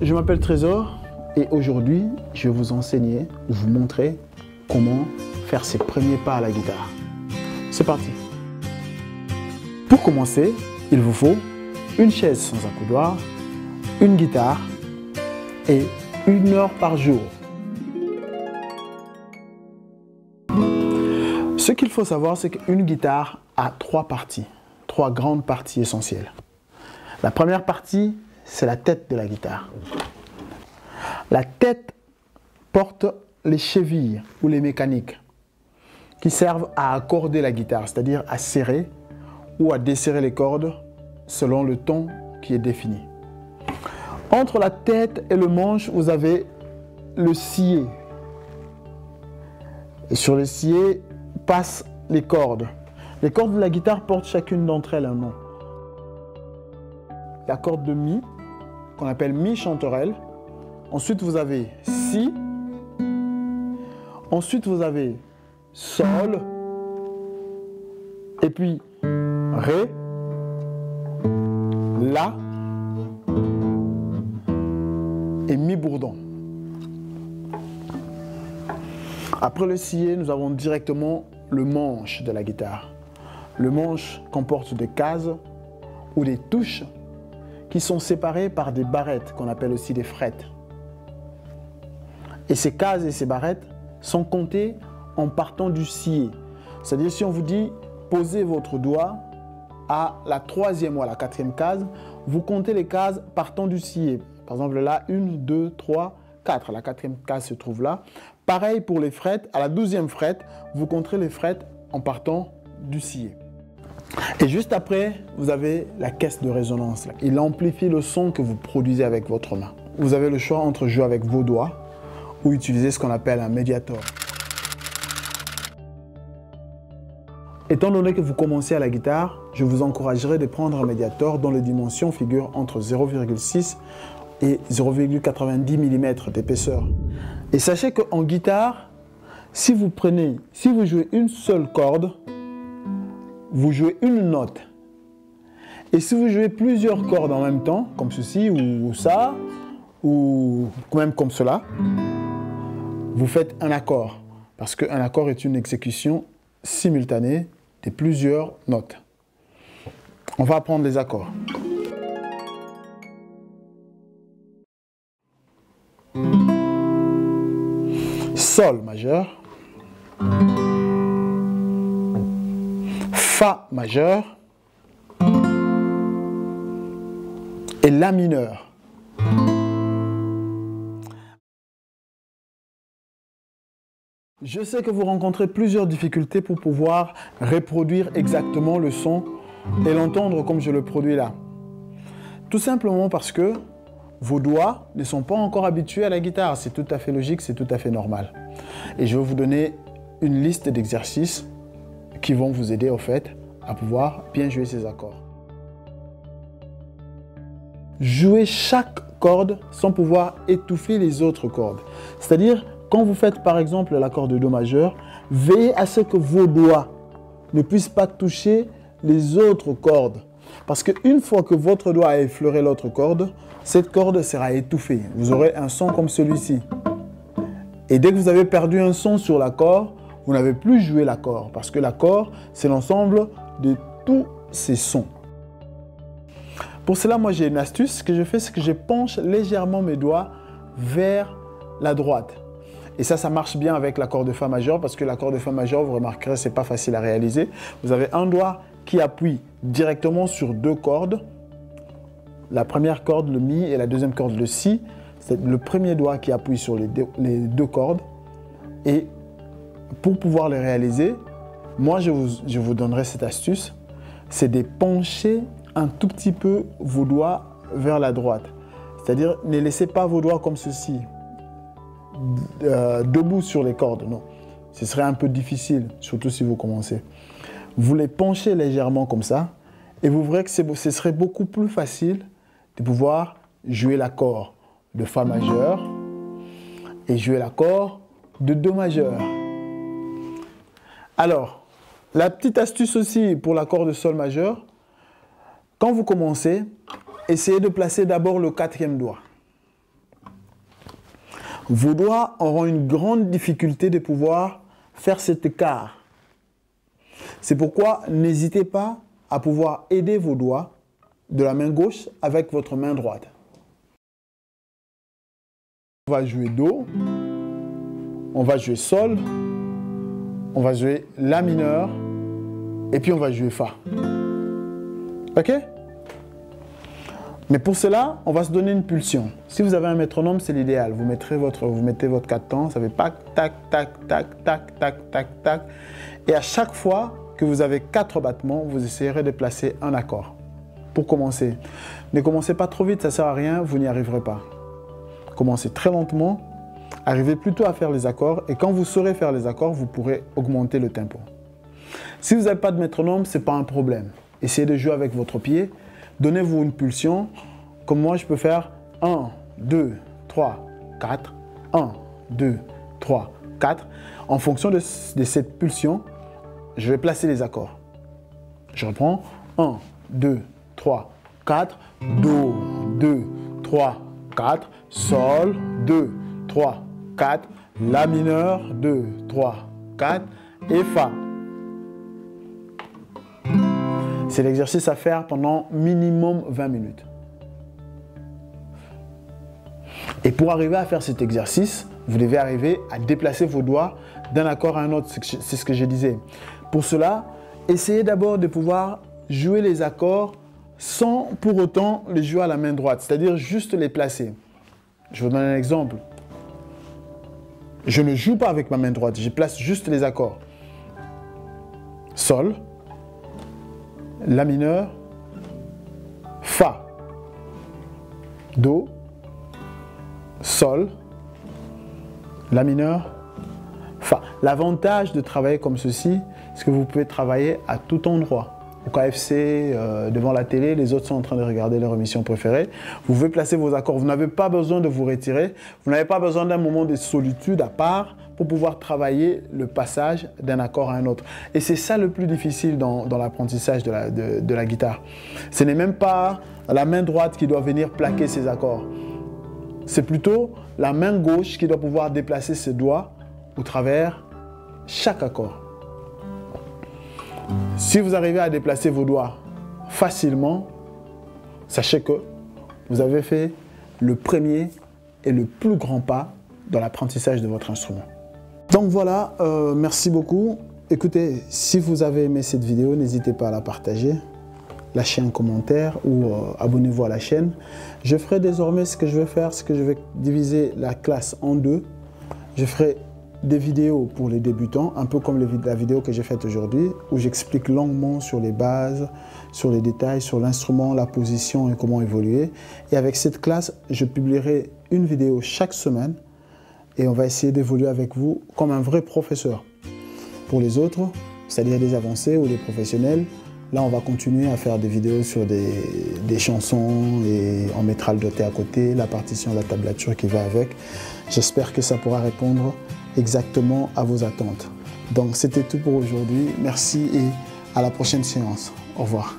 Je m'appelle Trésor et aujourd'hui, je vais vous enseigner ou vous montrer comment faire ses premiers pas à la guitare. C'est parti. Pour commencer, il vous faut une chaise sans accoudoir, une guitare et 1 heure par jour. Ce qu'il faut savoir, c'est qu'une guitare a 3 parties, 3 grandes parties essentielles. La première partie, c'est la tête de la guitare. La tête porte les chevilles ou les mécaniques qui servent à accorder la guitare, c'est-à-dire à serrer ou à desserrer les cordes selon le ton qui est défini. Entre la tête et le manche, vous avez le scié. Et sur le scié passent les cordes. Les cordes de la guitare portent chacune d'entre elles un nom. La corde de Mi, qu'on appelle Mi chanterelle. Ensuite, vous avez Si. Ensuite, vous avez Sol. Et puis Ré. La. Et Mi bourdon. Après le scié, nous avons directement le manche de la guitare. Le manche comporte des cases ou des touches qui sont séparées par des barrettes qu'on appelle aussi des frettes. Et ces cases et ces barrettes sont comptées en partant du scié. C'est-à-dire si on vous dit posez votre doigt à la 3e ou à la 4e case, vous comptez les cases partant du scié. Par exemple là, 1, 2, 3, 4. La 4e case se trouve là. Pareil pour les frettes, à la 12e frette, vous compterez les frettes en partant du scié. Et juste après, vous avez la caisse de résonance. Il amplifie le son que vous produisez avec votre main. Vous avez le choix entre jouer avec vos doigts ou utiliser ce qu'on appelle un médiator. Étant donné que vous commencez à la guitare, je vous encouragerai de prendre un médiator dont les dimensions figurent entre 0,6 et 0,90 mm d'épaisseur. Et sachez qu'en guitare, si vous jouez une seule corde, vous jouez une note. Et si vous jouez plusieurs cordes en même temps, comme ceci ou ça, ou même comme cela, vous faites un accord. Parce qu'un accord est une exécution simultanée de plusieurs notes. On va apprendre les accords. Sol majeur, Fa majeur et La mineur. Je sais que vous rencontrez plusieurs difficultés pour pouvoir reproduire exactement le son et l'entendre comme je le produis là. Tout simplement parce que vos doigts ne sont pas encore habitués à la guitare. C'est tout à fait logique, c'est tout à fait normal. Et je vais vous donner une liste d'exercices qui vont vous aider au fait à pouvoir bien jouer ces accords. Jouez chaque corde sans pouvoir étouffer les autres cordes. C'est-à-dire, quand vous faites par exemple l'accord de Do majeur, veillez à ce que vos doigts ne puissent pas toucher les autres cordes. Parce qu'une fois que votre doigt a effleuré l'autre corde, cette corde sera étouffée. Vous aurez un son comme celui-ci. Et dès que vous avez perdu un son sur l'accord, vous n'avez plus joué l'accord. Parce que l'accord, c'est l'ensemble de tous ces sons. Pour cela, moi j'ai une astuce. Ce que je fais, c'est que je penche légèrement mes doigts vers la droite. Et ça marche bien avec l'accord de Fa majeur. Parce que l'accord de Fa majeur, vous remarquerez, ce n'est pas facile à réaliser. Vous avez un doigt qui appuie directement sur 2 cordes. La première corde, le Mi, et la deuxième corde, le Si. C'est le premier doigt qui appuie sur les 2 cordes. Et pour pouvoir les réaliser, moi, je vous donnerai cette astuce. C'est de pencher un tout petit peu vos doigts vers la droite. C'est-à-dire, ne laissez pas vos doigts comme ceci, debout sur les cordes. Non, ce serait un peu difficile, surtout si vous commencez. Vous les penchez légèrement comme ça, et vous verrez que ce serait beaucoup plus facile de pouvoir jouer l'accord de Fa majeur et jouer l'accord de Do majeur. Alors, la petite astuce aussi pour l'accord de Sol majeur, quand vous commencez, essayez de placer d'abord le 4e doigt. Vos doigts auront une grande difficulté de pouvoir faire cet écart. C'est pourquoi n'hésitez pas à pouvoir aider vos doigts de la main gauche avec votre main droite. On va jouer Do, on va jouer Sol, on va jouer La mineur et puis on va jouer Fa. Ok? Mais pour cela, on va se donner une pulsion. Si vous avez un métronome, c'est l'idéal. Vous mettez votre 4 temps, ça fait tac, tac, tac, tac, tac, tac, tac, tac. Et à chaque fois que vous avez 4 battements, vous essayerez de placer un accord. Pour commencer, ne commencez pas trop vite, ça ne sert à rien, vous n'y arriverez pas. Commencez très lentement, arrivez plutôt à faire les accords et quand vous saurez faire les accords, vous pourrez augmenter le tempo. Si vous n'avez pas de métronome, ce n'est pas un problème. Essayez de jouer avec votre pied. Donnez-vous une pulsion, comme moi je peux faire 1, 2, 3, 4, 1, 2, 3, 4. En fonction de cette pulsion, je vais placer les accords. Je reprends 1, 2, 3, 4, Do, 2, 3, 4, Sol, 2, 3, 4, La mineur, 2, 3, 4 et Fa. C'est l'exercice à faire pendant minimum 20 minutes. Et pour arriver à faire cet exercice, vous devez arriver à déplacer vos doigts d'un accord à un autre. C'est ce que je disais. Pour cela, essayez d'abord de pouvoir jouer les accords sans pour autant les jouer à la main droite, c'est-à-dire juste les placer. Je vous donne un exemple. Je ne joue pas avec ma main droite, je place juste les accords. Sol, La mineur, Fa, Do, Sol, La mineur, Fa. L'avantage de travailler comme ceci, c'est que vous pouvez travailler à tout endroit. Au KFC, devant la télé, les autres sont en train de regarder leur émission préférée. Vous pouvez placer vos accords. Vous n'avez pas besoin de vous retirer. Vous n'avez pas besoin d'un moment de solitude à part pour pouvoir travailler le passage d'un accord à un autre. Et c'est ça le plus difficile dans l'apprentissage de la guitare. Ce n'est même pas la main droite qui doit venir plaquer ses accords. C'est plutôt la main gauche qui doit pouvoir déplacer ses doigts au travers chaque accord. Si vous arrivez à déplacer vos doigts facilement, sachez que vous avez fait le premier et le plus grand pas dans l'apprentissage de votre instrument. Donc voilà, merci beaucoup. Écoutez, si vous avez aimé cette vidéo, n'hésitez pas à la partager, lâcher un commentaire ou abonnez-vous à la chaîne. Je ferai désormais ce que je vais faire, c'est que je vais diviser la classe en deux. Je ferai des vidéos pour les débutants, un peu comme la vidéo que j'ai faite aujourd'hui, où j'explique longuement sur les bases, sur les détails, sur l'instrument, la position et comment évoluer. Et avec cette classe, je publierai une vidéo chaque semaine et on va essayer d'évoluer avec vous comme un vrai professeur. Pour les autres, c'est-à-dire des avancés ou des professionnels, là on va continuer à faire des vidéos sur des chansons et on mettra le doté à côté, la partition, la tablature qui va avec. J'espère que ça pourra répondre exactement à vos attentes. Donc c'était tout pour aujourd'hui. Merci et à la prochaine séance. Au revoir.